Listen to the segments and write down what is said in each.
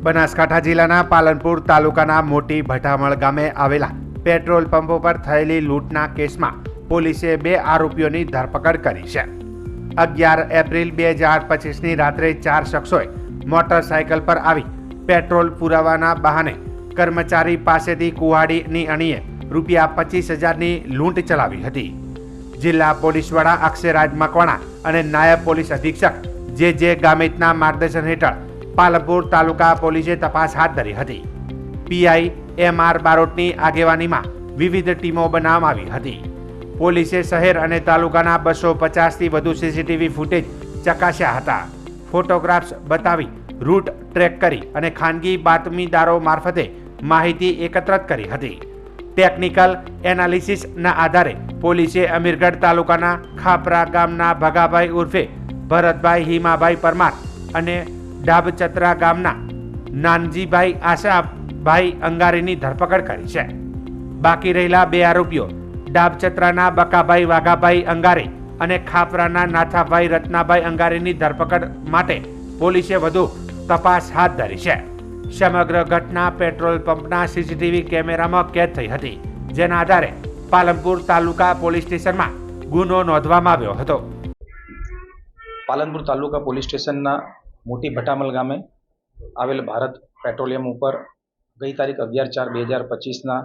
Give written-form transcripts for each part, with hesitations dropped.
બનાસકાંઠા જિલ્લાના પાલનપુર તાલુકાના મોટી ભટામળ ગામે આવેલા પેટ્રોલ પંપો પર થયેલી લૂંટના કેસમાં પોલીસે 2 આરોપીઓની ધરપકડ કરી છે। 11 એપ્રિલ 2025ની રાત્રે 4 શખ્સોએ મોટરસાયકલ પર આવી પેટ્રોલ પુરાવાના બહાને કર્મચારી પાસેથી કુહાડીની અણીએ ₹25,000ની લૂંટ ચલાવી હતી। જિલ્લા પોલીસ વડા અક્ષયરાજ મકવાણા અને નાયબ પોલીસ અધિક્ષક જે ગામિતના માર્ગદર્શન હેઠળ પાલનપુર તાલુકા પોલીસે તપાસ હાથ ધરી હતી। પીઆઈ MR બારોટની આગેવાનીમાં વિવિધ ટીમો બનાવવામાં આવી હતી। પોલીસે શહેર અને તાલુકાના 250થી વધુ સીસીટીવી ફૂટેજ ચકાસ્યા હતા। ફોટોગ્રાફ્સ બતાવી રૂટ ટ્રેક કરી અને ખાનગી બાતમીદારો મારફતે માહિતી એકત્રિત કરી હતી। ટેકનિકલ એનાલિસિસના આધારે પોલીસે અમીરગઢ તાલુકાના ખાપરા ગામના ભગાભાઈ ઉર્ફે ભરતભાઈ હિમાભાઈ પરમાર અને ડાબચત્રા ગામના નાનજીભાઈ આશાભાઈ અંગારીની ધરપકડ કરી છે। બાકી રહેલા 2 આરોપીઓ ડાબચત્રાના બકાભાઈ વાઘાભાઈ અંગારી અને ખાપરાના નાથાભાઈ રત્નાભાઈ અંગારીની ધરપકડ માટે પોલીસે વધુ તપાસ હાથ ધરી છે। સમગ્ર ઘટના પેટ્રોલ પંપના સીસીટીવી કેમેરામાં કેદ થઈ હતી, જેના આધારે પાલનપુર તાલુકા પોલીસ સ્ટેશનમાં ગુનો નોંધવામાં આવ્યો હતો। પાલનપુર તાલુકા પોલીસ સ્ટેશનના મોટી ભટામલ ગામે આવેલ ભારત પેટ્રોલિયમ ઉપર ગઈ તારીખ 11/4/2025ના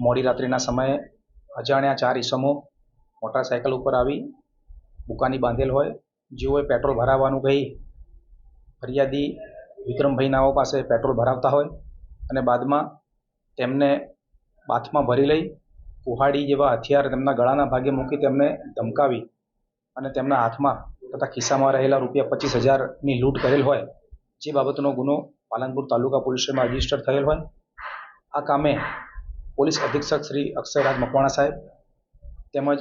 મોડી રાત્રિના સમયે અજાણ્યા 4 ઈસમો મોટરસાયકલ ઉપર આવી બુકાની બાંધેલ હોય જેઓએ પેટ્રોલ ભરાવવાનું કહી ફરિયાદી વિક્રમભાઈ નાઓ પાસે પેટ્રોલ ભરાવતા હોય અને બાદમાં તેમને બાથમાં ભરી લઈ કુહાડી જેવા હથિયાર તેમના ગળાના ભાગે મૂકી તેમને ધમકાવી અને તેમના હાથમાં તથા ખિસ્સામાં રહેલા ₹25,000ની લૂંટ કરેલ હોય, જે બાબતનો ગુનો પાલનપુર તાલુકા પોલીસ સ્ટેશનમાં રજીસ્ટર થયેલ હોય। આ કામે પોલીસ અધિક્ષક શ્રી અક્ષયરાજ મકવાણા સાહેબ તેમજ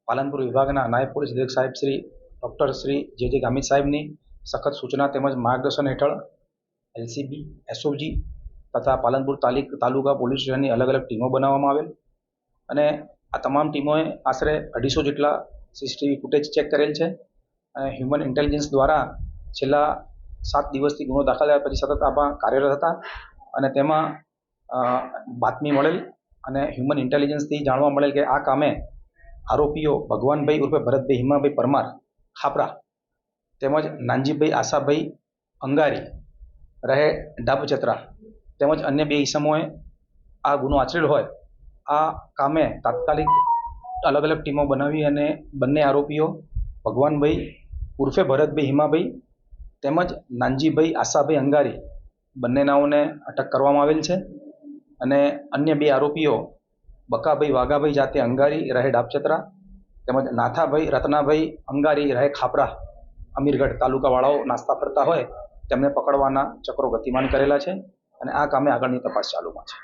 પાલનપુર વિભાગના નાયબ પોલીસ અધિક્ષક સાહેબ શ્રી ડૉક્ટર શ્રી જે ગામિત સાહેબની સખત સૂચના તેમજ માર્ગદર્શન હેઠળ LCB, SOG તથા પાલનપુર તાલુકા પોલીસ સ્ટેશનની અલગ અલગ ટીમો બનાવવામાં આવેલ અને આ તમામ ટીમોએ આશરે 250 જેટલા સીસીટીવી ફૂટેજ ચેક કરેલ છે અને હ્યુમન ઇન્ટેલિજન્સ દ્વારા છેલ્લા 7 દિવસથી ગુનો દાખલ થયા પછી સતત આમાં કાર્યરત હતા અને તેમાં બાતમી મળેલ અને હ્યુમન ઇન્ટેલિજન્સથી જાણવા મળેલ કે આ કામે આરોપીઓ ભગવાનભાઈ ઉર્ફે ભરતભાઈ હિમાભાઈ પરમાર ખાપરા તેમજ નાનજીભાઈ આશાભાઈ અંગારી રહે ડાબચત્રા તેમજ અન્ય 2 ઈસમોએ આ ગુનો આચરેલ હોય। આ કામે તાત્કાલિક અલગ અલગ ટીમો બનાવી અને બંને આરોપીઓ ભગવાનભાઈ ઉર્ફે ભરતભાઈ હિમાભાઈ તેમજ નાનજીભાઈ આશાભાઈ અંગારી બંને નાઓને અટક કરવામાં આવેલ છે અને અન્ય 2 આરોપીઓ બકાભાઈ વાઘાભાઈ જાતે અંગારી રહે ડાબચત્રા તેમજ નાથાભાઈ રત્નાભાઈ અંગારી રહે ખાપરા અમીરગઢ તાલુકાવાળાઓ નાસ્તા ફરતા હોય તેમને પકડવાના ચક્રો ગતિમાન કરેલા છે અને આ કામે આગળની તપાસ ચાલુમાં છે।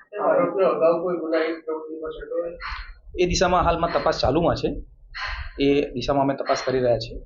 એ દિશામાં હાલમાં તપાસ ચાલુમાં છે, એ દિશામાં અમે તપાસ કરી રહ્યા છીએ।